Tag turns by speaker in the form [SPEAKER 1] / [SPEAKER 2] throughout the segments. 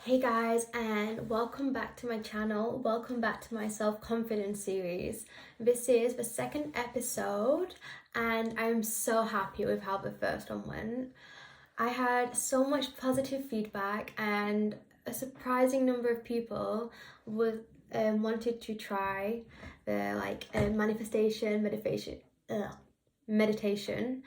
[SPEAKER 1] Hey guys, and welcome back to my channel. Welcome back to my self-confidence series. This is the second episode and I'm so happy with how the first one went. I had so much positive feedback and a surprising number of people wanted to try the manifestation meditation.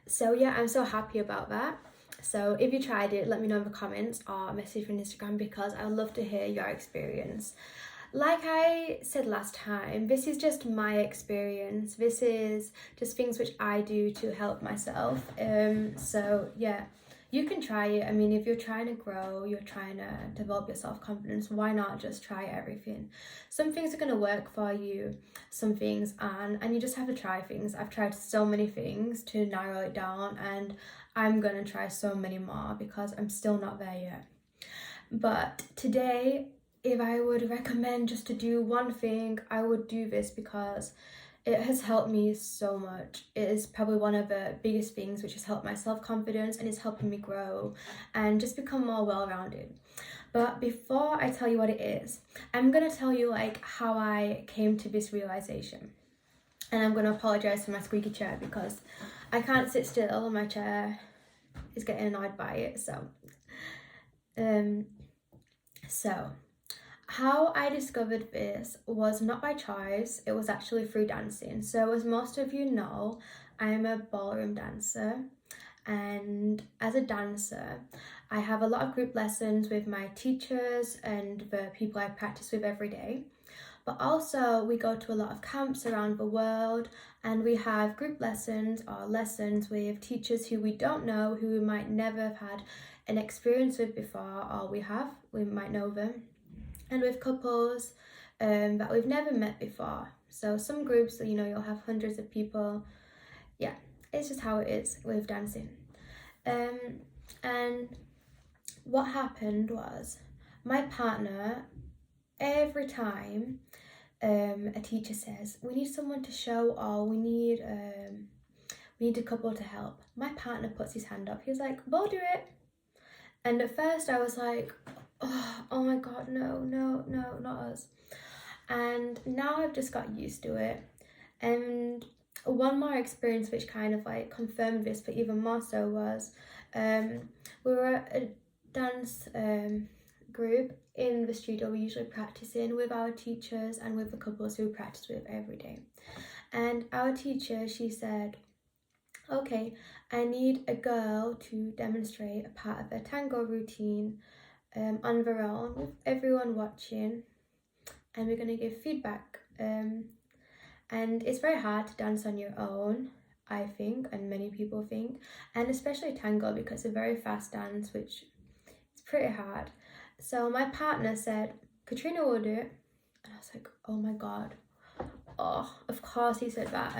[SPEAKER 1] So yeah, I'm so happy about that. So if you tried it, let me know in the comments or message me on Instagram because I would love to hear your experience. Like I said last time, this is just my experience. This is just things which I do to help myself. So yeah, you can try it. I mean, if you're trying to grow, you're trying to develop your self-confidence, why not just try everything? Some things are going to work for you, some things aren't, and you just have to try things. I've tried so many things to narrow it down, and I'm going to try so many more because I'm still not there yet. But today, if I would recommend just to do one thing, I would do this because it has helped me so much. It is probably one of the biggest things which has helped my self-confidence and is helping me grow and just become more well-rounded. But before I tell you what it is, I'm going to tell you how I came to this realization. And I'm going to apologize for my squeaky chair because I can't sit still. My chair is getting annoyed by it. So how I discovered this was not by choice, it was actually through dancing. So as most of you know, I'm a ballroom dancer, and as a dancer, I have a lot of group lessons with my teachers and the people I practice with every day. But also we go to a lot of camps around the world and we have group lessons or lessons with teachers who we don't know, who we might never have had an experience with before, or we might know them, and with couples that we've never met before. So some groups, you'll have hundreds of people. Yeah, it's just how it is with dancing. And what happened was my partner, every time a teacher says, we need someone to show, or we need a couple to help, my partner puts his hand up. He was like, we'll do it. And at first I was like, oh my god, no, not us. And now I've just got used to it. And one more experience which kind of confirmed this, but even more so, was we were at a dance group in the studio we usually practice in with our teachers and with the couples who we practice with every day. And our teacher, she said, okay, I need a girl to demonstrate a part of their tango routine on their own with everyone watching, and we're going to give feedback. And it's very hard to dance on your own, I think, and many people think, and especially tango because it's a very fast dance, which is pretty hard. So my partner said, Katrina will do it. And I was like, oh my god. Oh, of course he said that.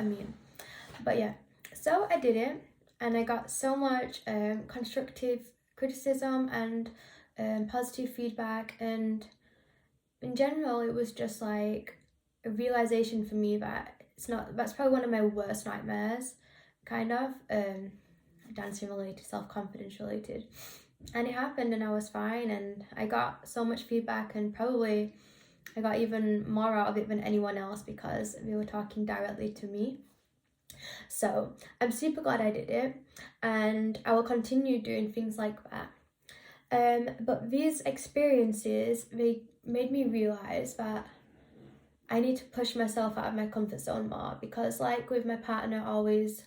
[SPEAKER 1] But yeah. So I did it, and I got so much constructive criticism and positive feedback, and in general it was just like a realization for me that that's probably one of my worst nightmares, kind of, dancing related, self-confidence related. And it happened and I was fine, and I got so much feedback, and probably I got even more out of it than anyone else because they were talking directly to me. So I'm super glad I did it, and I will continue doing things like that. But these experiences, they made me realize that I need to push myself out of my comfort zone more, because with my partner always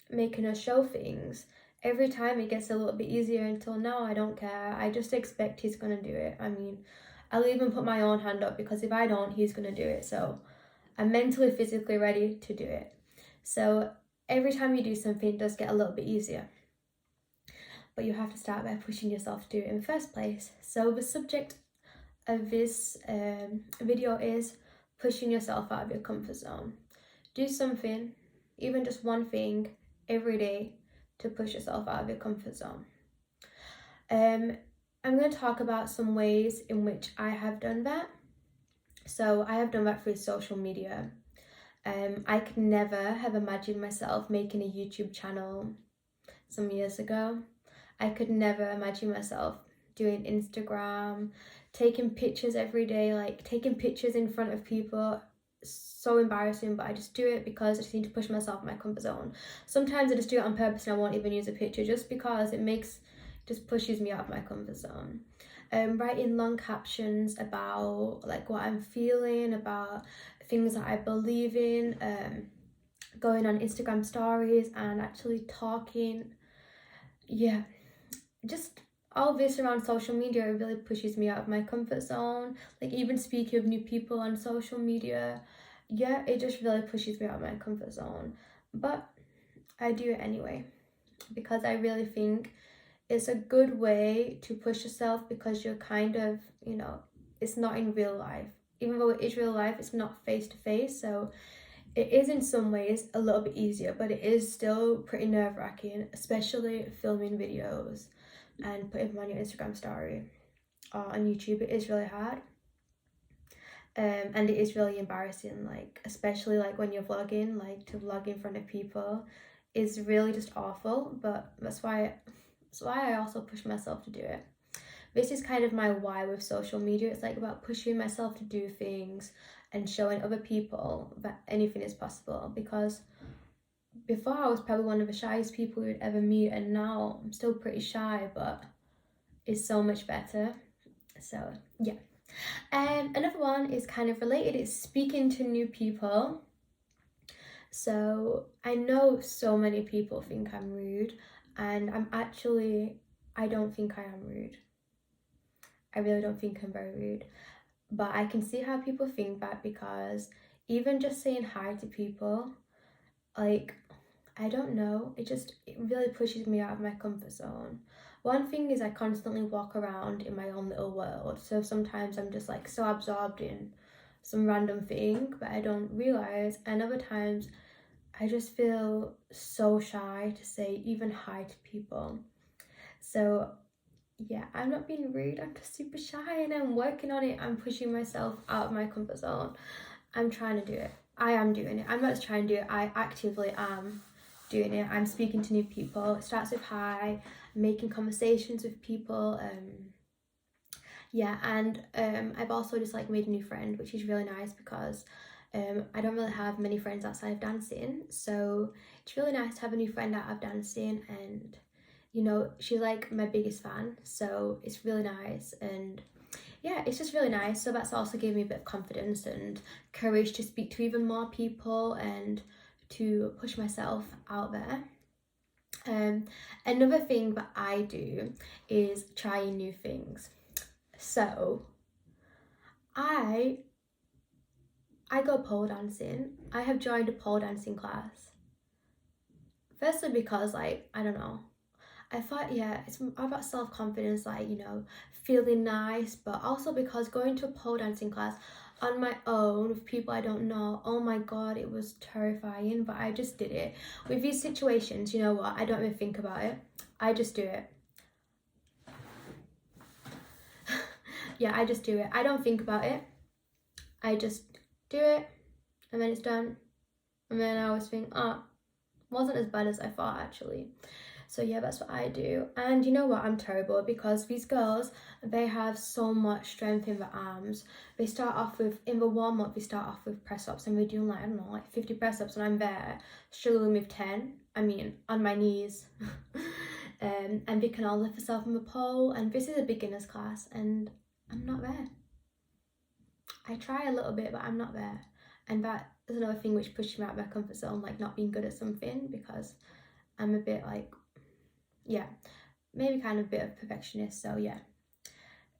[SPEAKER 1] making us show things, every time it gets a little bit easier until now I don't care. I just expect he's gonna do it. I mean, I'll even put my own hand up because if I don't, he's gonna do it. So I'm mentally, physically ready to do it. So every time you do something, it does get a little bit easier. But you have to start by pushing yourself to do it in the first place. So the subject of this video is pushing yourself out of your comfort zone. Do something, even just one thing, every day to push yourself out of your comfort zone. I'm going to talk about some ways in which I have done that. So I have done that through social media. I could never have imagined myself making a YouTube channel some years ago. I could never imagine myself doing Instagram, taking pictures every day, like taking pictures in front of people. So embarrassing, but I just do it because I just need to push myself in my comfort zone. Sometimes I just do it on purpose and I won't even use a picture just because just pushes me out of my comfort zone. Writing long captions about like what I'm feeling, about things that I believe in, going on Instagram stories and actually talking. Yeah, just all this around social media really pushes me out of my comfort zone. Like even speaking of new people on social media, yeah, it just really pushes me out of my comfort zone. But I do it anyway because I really think it's a good way to push yourself because you're kind of, it's not in real life. Even though it is real life, it's not face to face. So it is in some ways a little bit easier, but it is still pretty nerve-wracking, especially filming videos and putting them on your Instagram story or on YouTube. It is really hard. And it is really embarrassing, like especially like when you're vlogging, like to vlog in front of people is really just awful, but that's why I also push myself to do it. This is kind of my why with social media. It's like about pushing myself to do things and showing other people that anything is possible, because before I was probably one of the shyest people you'd ever meet, and now I'm still pretty shy, but it's so much better. So yeah. Another one is kind of related, it's speaking to new people. So I know so many people think I'm rude, and I don't think I am rude. I really don't think I'm very rude. But I can see how people think that, because even just saying hi to people, like, I don't know, it really pushes me out of my comfort zone. One thing is I constantly walk around in my own little world, so sometimes I'm just like so absorbed in some random thing but I don't realize, and other times I just feel so shy to say even hi to people. So yeah, I'm not being rude, I'm just super shy and I'm working on it. I'm pushing myself out of my comfort zone. I'm trying to do it. I am doing it. I'm not just trying to do it, I actively am doing it. I'm speaking to new people. It starts with hi, making conversations with people. I've also just like made a new friend, which is really nice because I don't really have many friends outside of dancing. So it's really nice to have a new friend out of dancing, and she's like my biggest fan. So it's really nice, and yeah, it's just really nice. So that's also given me a bit of confidence and courage to speak to even more people and to push myself out there. Another thing that I do is trying new things. So I go pole dancing. I have joined a pole dancing class. Firstly because like, I don't know, I thought, yeah, it's about self-confidence, like, feeling nice, but also because going to a pole dancing class on my own with people I don't know, oh my god, it was terrifying, but I just did it. With these situations, you know what, I don't even think about it. I just do it. Yeah, I just do it. I don't think about it. I just do it, and then it's done. And then I always think, wasn't as bad as I thought actually. So yeah, that's what I do. And you know what, I'm terrible because these girls, they have so much strength in the arms. They start off with, in the warm-up, they start off with press-ups and they're doing like, I don't know, like 50 press-ups, and I'm there struggling with 10. I mean, on my knees. And they can all lift themselves from the pole, and this is a beginner's class and I'm not there. I try a little bit, but I'm not there. And that is another thing which pushes me out of my comfort zone, like not being good at something, because I'm a bit like, yeah, maybe kind of a bit of perfectionist. So yeah,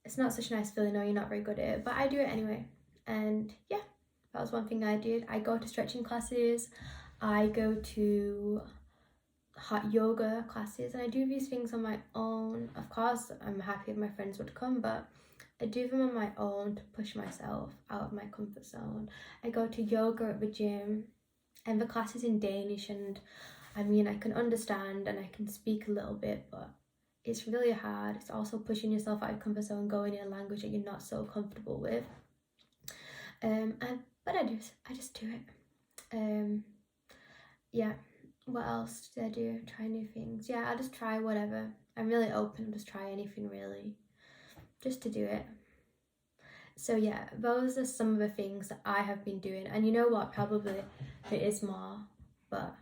[SPEAKER 1] it's not such a nice feeling, no, you're not very good at it, but I do it anyway. And yeah, that was one thing I did. I go to stretching classes, I go to hot yoga classes, and I do these things on my own. Of course, I'm happy if my friends would come, but I do them on my own to push myself out of my comfort zone. I go to yoga at the gym, and the class is in Danish, and I mean, I can understand and I can speak a little bit, but it's really hard. It's also pushing yourself out of comfort zone, going in a language that you're not so comfortable with. But I just do it. Yeah. What else did I do? Try new things. Yeah, I just try whatever. I'm really open to just try anything really, just to do it. So yeah, those are some of the things that I have been doing, and you know what, probably there is more, but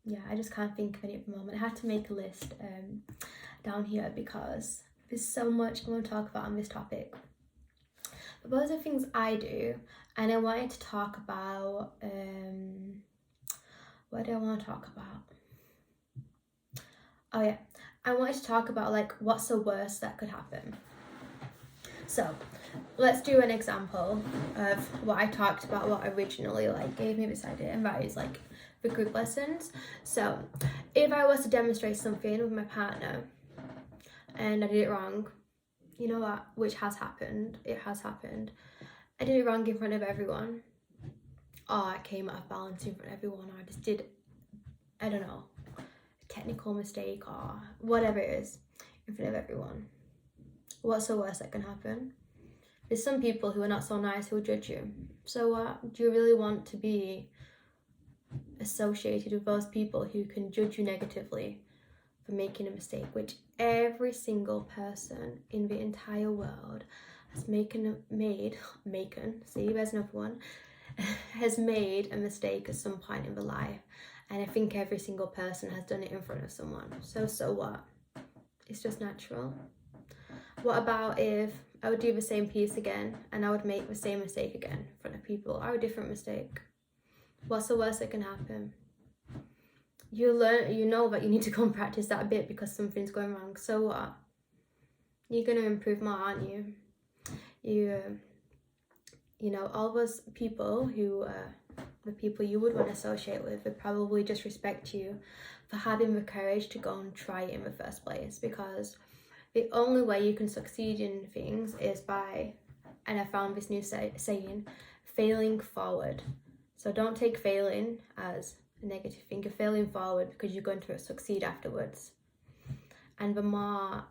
[SPEAKER 1] yeah, I just can't think of any at the moment. I had to make a list down here because there's so much I want to talk about on this topic. But those are things I do, and I wanted to talk about what do I want to talk about? Oh yeah, I wanted to talk about like what's the worst that could happen. So let's do an example of what I talked about, what originally like gave me this idea, and that is like the group lessons. So if I was to demonstrate something with my partner and I did it wrong, you know what, which has happened, it has happened, I did it wrong in front of everyone, or I came out of balance in front of everyone, or I just did, I don't know, a technical mistake or whatever it is in front of everyone. What's the worst that can happen? There's some people who are not so nice who will judge you. So what? Do you really want to be associated with those people who can judge you negatively for making a mistake, which every single person in the entire world has see, there's another one, has made a mistake at some point in their life. And I think every single person has done it in front of someone. So what? It's just natural. What about if I would do the same piece again and I would make the same mistake again in front of people, or a different mistake? What's the worst that can happen? You know that you need to go and practice that a bit because something's going wrong. So what? You're going to improve more, aren't you? You know, all those people who the people you would want to associate with would probably just respect you for having the courage to go and try it in the first place, because the only way you can succeed in things is by, and I found this new saying, failing forward. So don't take failing as a negative thing. You're failing forward because you're going to succeed afterwards. And the more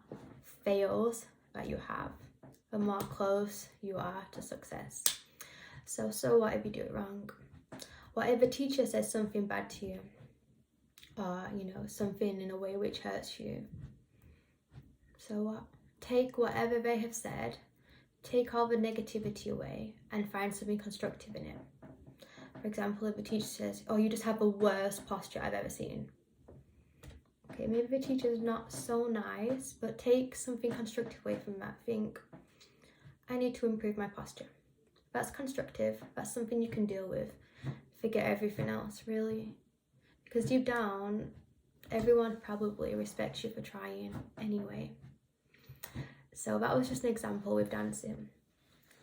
[SPEAKER 1] fails that you have, the more close you are to success. So what if you do it wrong? What if a teacher says something bad to you, or you know, something in a way which hurts you? So what? Take whatever they have said, take all the negativity away, and find something constructive in it. For example, if a teacher says, oh, you just have the worst posture I've ever seen. Okay, maybe the teacher's not so nice, but take something constructive away from that. Think, I need to improve my posture. That's constructive. That's something you can deal with. Forget everything else, really. Because deep down, everyone probably respects you for trying anyway. So that was just an example with dancing.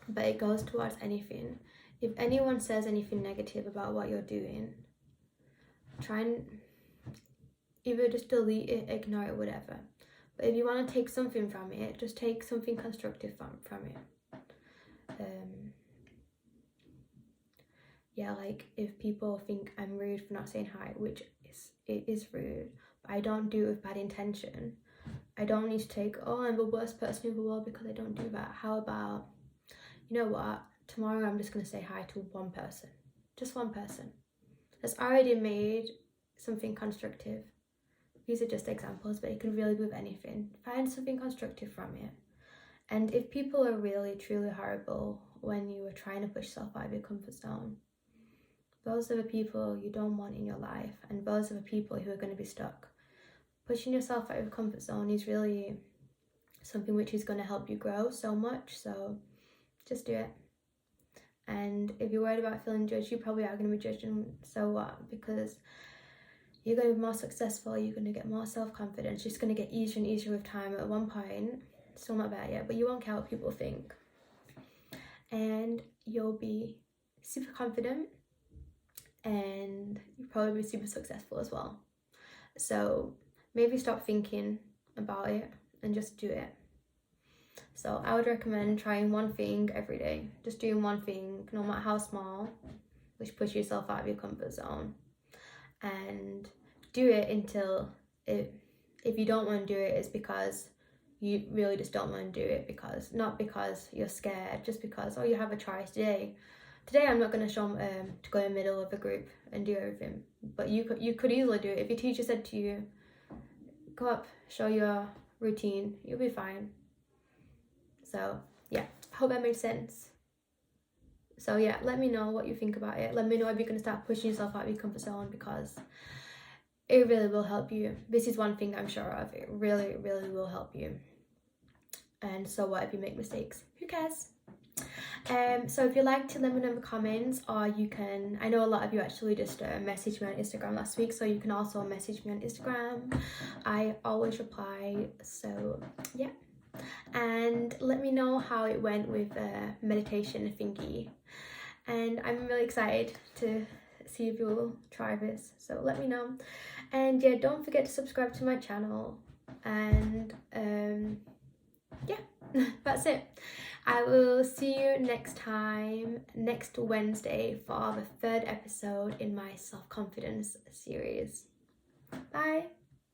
[SPEAKER 1] But it goes towards anything. If anyone says anything negative about what you're doing, try and either just delete it, ignore it, whatever. But if you want to take something from it, just take something constructive from it. Yeah, like if people think I'm rude for not saying hi, which it is rude, but I don't do it with bad intention. I don't need to take, oh, I'm the worst person in the world because I don't do that. How about, you know what, tomorrow I'm just going to say hi to one person. Just one person that's already made something constructive. These are just examples, but it can really be with anything. Find something constructive from it. And if people are really, truly horrible when you are trying to push yourself out of your comfort zone, those are the people you don't want in your life, and those are the people who are going to be stuck. Pushing yourself out of your comfort zone is really something which is going to help you grow so much, so just do it. And if you're worried about feeling judged, you probably are going to be judged, and so what? Because you're going to be more successful, you're going to get more self-confidence, it's going to get easier and easier with time. At one point, still not there yet, but you won't care what people think. And you'll be super confident, and you'll probably be super successful as well. So maybe stop thinking about it and just do it. So I would recommend trying one thing every day, just doing one thing, no matter how small, which pushes yourself out of your comfort zone. And do it until if you don't want to do it, it's because you really just don't want to do it, because not because you're scared, just because, oh, you have a choice today. Today I'm not going to show to go in the middle of a group and do everything, but you could easily do it. If your teacher said to you, go up, show your routine. You'll be fine. So yeah, hope that made sense. So yeah, let me know what you think about it. Let me know if you're going to start pushing yourself out of your comfort zone, because it really will help you. This is one thing I'm sure of. It really, really will help you. And so what if you make mistakes? Who cares? So if you'd like to let me know in the comments, or you can, I know a lot of you actually just messaged me on Instagram last week, so you can also message me on Instagram. I always reply, so yeah. And let me know how it went with meditation thingy. And I'm really excited to see if you'll try this, so let me know. And yeah, don't forget to subscribe to my channel. And yeah, that's it. I will see you next time, next Wednesday, for the 3rd episode in my self-confidence series. Bye.